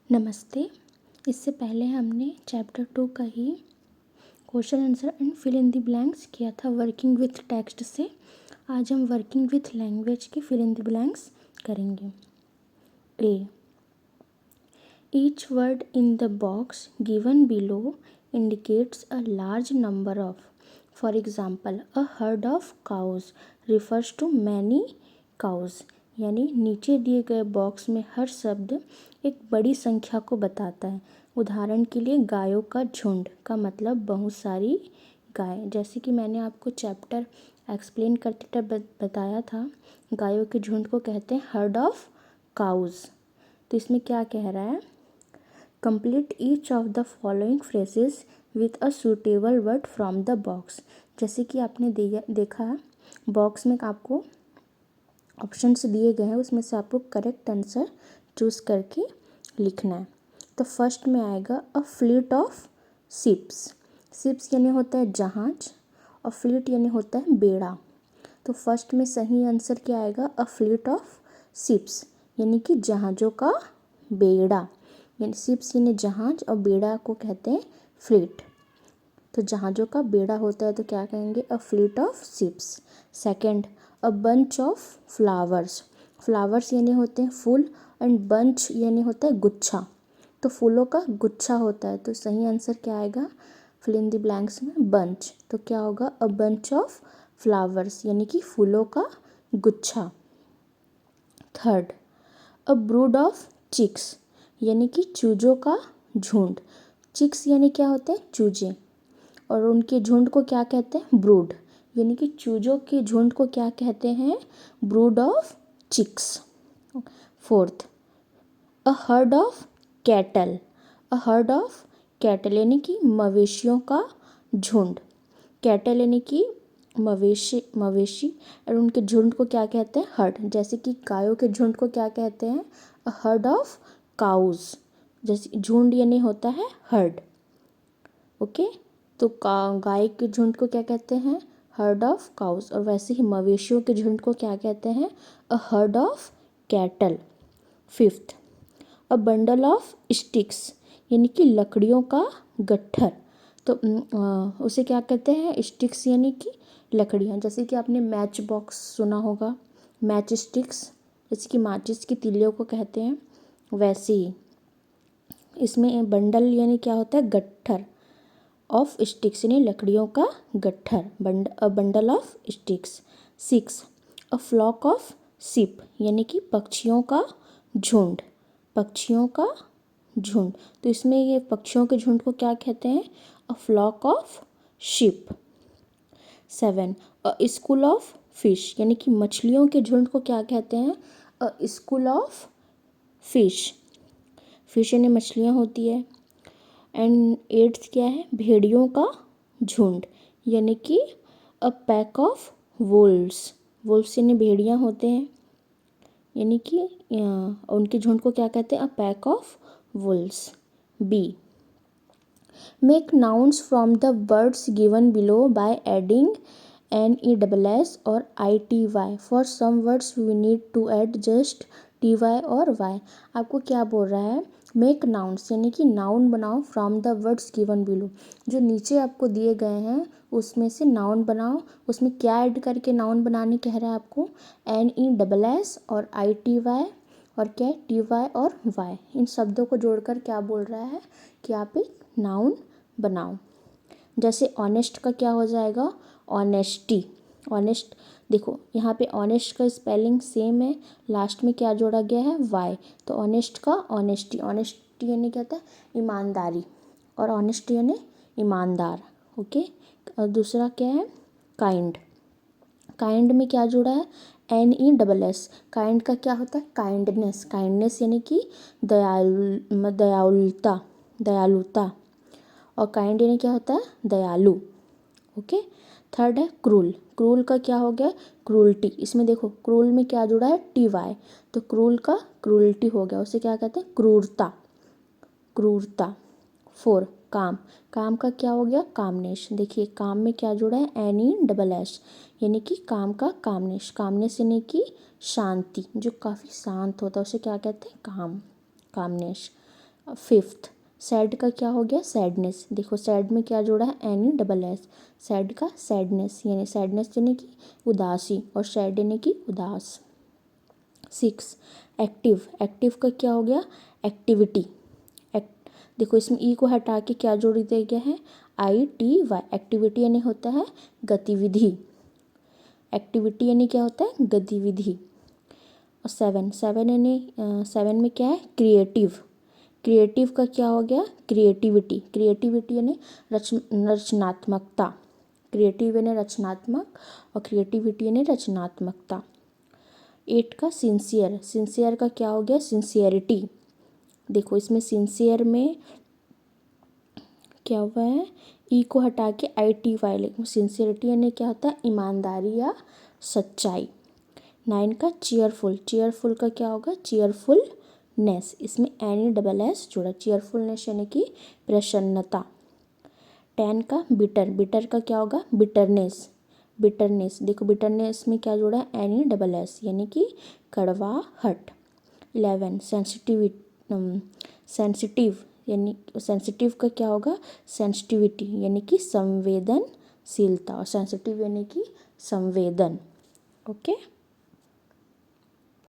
नमस्ते। इससे पहले हमने चैप्टर 2 का ही question answer and fill in the blanks किया था वर्किंग विथ टेक्स्ट से। आज हम वर्किंग विथ लैंग्वेज के फिल इन द ब्लैंक्स करेंगे। A, each word in the box given below indicates a large number of, for example a herd of cows refers to many cows. यानी नीचे दिए गए box में हर शब्द एक बड़ी संख्या को बताता है। उदाहरण के लिए गायों का झुंड का मतलब बहुत सारी गाय। जैसे कि मैंने आपको चैप्टर एक्सप्लेन करते टाइम बताया था, गायों के झुंड को कहते हैं हर्ड ऑफ काउज। तो इसमें क्या कह रहा है, complete each of the following phrases with a suitable word from the box. जैसे कि आपने देखा बॉक्स में आपको ऑप्शंस दिए गए हैं, उसमें से आपको करेक्ट आंसर चूज़ करके लिखना है। तो फर्स्ट में आएगा a fleet of ships. Ships यानी होता है जहाज और फ्लीट यानी होता है बेड़ा। तो फर्स्ट में सही आंसर क्या आएगा, अ फ्लीट ऑफ शिप्स यानी कि जहाज़ों का बेड़ा। यानी शिप्स यानी जहाज और बेड़ा को कहते हैं फ्लीट। तो जहाज़ों का बेड़ा होता है तो क्या कहेंगे, a fleet of ships. Second, a bunch of flowers. Flowers यानी होते हैं फूल एंड बंच यानी होता है गुच्छा। तो फूलों का गुच्छा होता है तो सही आंसर क्या आएगा फिल इन द ब्लैंक्स में बंच। तो क्या होगा, अ बंच ऑफ फ्लावर्स यानी कि फूलों का गुच्छा। Third, a brood of chicks यानी कि चूजों का झुंड। चिक्स यानी क्या होते हैं, चूजे, और उनके झुंड को क्या कहते हैं, ब्रूड। यानी कि चूजों के झुंड को क्या कहते हैं, brood of chicks. Fourth, a herd of cattle. A herd of cattle यानी कि मवेशियों का झुंड। कैटल यानी कि मवेशी और उनके झुंड को क्या कहते हैं, हर्ड। जैसे कि गायों के झुंड को क्या कहते हैं, अ हर्ड ऑफ काउज। जैसे झुंड यानी होता है हर्ड। ओके, तो गाय के झुंड को क्या कहते हैं, हर्ड ऑफ काउज। और वैसे ही मवेशियों के झुंड को क्या कहते हैं, अ herd of cattle. Fifth, a bundle of sticks यानी कि लकड़ियों का गट्ठर। तो उसे क्या कहते हैं, स्टिक्स यानी कि लकड़ियाँ। जैसे कि आपने मैच बॉक्स सुना होगा, मैच स्टिक्स जैसे कि माचिस की तीलियों को कहते हैं, वैसे ही इसमें बंडल यानी क्या होता है, गट्ठर ऑफ स्टिक्स यानी लकड़ियों का गट्ठर, a bundle of sticks. Six, a flock of sheep यानी कि पक्षियों का झुंड। पक्षियों का झुंड, तो इसमें ये पक्षियों के झुंड को क्या कहते हैं, a flock of sheep. Seven, a school of fish यानी कि मछलियों के झुंड को क्या कहते हैं, a school of fish. Fish यानी मछलियाँ होती है। एंड एट्थ क्या है, भेड़ियों का झुंड यानी कि अ पैक ऑफ वुल्व्स। वुल्व्स यानी भेड़ियाँ होते हैं, यानी कि उनके झुंड को क्या कहते हैं, a pack of wolves. B, make nouns from the words given below by adding NESS और ITY। For some words we need to add just TY और Y। आपको क्या बोल रहा है, मेक नाउन्स यानी कि नाउन बनाओ from the words given below. जो नीचे आपको दिए गए हैं उसमें से नाउन बनाओ। उसमें क्या ऐड करके नाउन बनाने कह रहा है आपको, NESS और ITY और क्या TY और Y। इन शब्दों को जोड़कर क्या बोल रहा है कि आप एक नाउन बनाओ। जैसे ऑनेस्ट का क्या हो जाएगा, ऑनेस्टी। ऑनेस्ट, देखो यहाँ पे ऑनेस्ट का स्पेलिंग सेम है, लास्ट में क्या जोड़ा गया है, वाई। तो ऑनेस्ट का ऑनेस्टी। ऑनेस्टी यानी क्या होता है, ईमानदारी, और ऑनेस्टी यानी ईमानदार। ओके, और दूसरा क्या है, काइंड। काइंड में क्या जुड़ा है, NESS। काइंड का क्या होता है, काइंडनेस। काइंडनेस यानी कि दयालुता, दयालुता। और काइंड यानी क्या होता है, दयालु। ओके, थर्ड है क्रूल। क्रूल का क्या हो गया, क्रूल्टी। इसमें देखो क्रूल में क्या जुड़ा है, TY। तो क्रूल का क्रूल्टी हो गया, उसे क्या कहते हैं, क्रूरता, क्रूरता। फोर, काम। काम का क्या हो गया, कामनेश। देखिए काम में क्या जुड़ा है, NESS यानी कि काम का कामनेश। कामनेश यानी कि शांति, जो काफ़ी शांत होता है उसे क्या कहते हैं, काम, कामनेश। फिफ्थ, सैड का क्या हो गया, सैडनेस। देखो सैड में क्या जोड़ा है, NESS, सैड का सैडनेस, यानी सैडनेस यानी कि उदासी और सैड यानी कि उदास। सिक्स, एक्टिव, एक्टिव का क्या हो गया, एक्टिविटी। देखो इसमें ई को हटा के क्या जोड़ दिया गया है, ITY, एक्टिविटी यानी होता है गतिविधि, एक्टिविटी यानी क्या होता है, गतिविधि। और सेवन, सेवन यानी सेवन में क्या है, क्रिएटिव, क्रिएटिव का क्या हो गया, क्रिएटिविटी, क्रिएटिविटी यानी रचनात्मकता, क्रिएटिव यानी रचनात्मक और क्रिएटिविटी यानी रचनात्मकता। एट का सिंसियर, सिंसियर का क्या हो गया, सिंसियरिटी। देखो इसमें सिंसियर में क्या हुआ है, ई को हटा के ITY लिखो, सिंसियरिटी यानी क्या होता है, ईमानदारी या सच्चाई। नाइन का चीयरफुल, चीयरफुल का क्या होगा, चीयरफुलनेस, इसमें NESS जोड़ा, चीयरफुलनेस यानी कि प्रसन्नता। 10 का बिटर, बिटर का क्या होगा, बिटरनेस, बिटरनेस। देखो बिटरनेस में क्या जोड़ा है, NESS यानी कि कड़वाहट। 11 सेंसिटिव, यानी सेंसिटिव का क्या होगा, सेंसिटिविटी यानी कि संवेदनशीलता, और सेंसिटिव यानी कि संवेदन। ओके।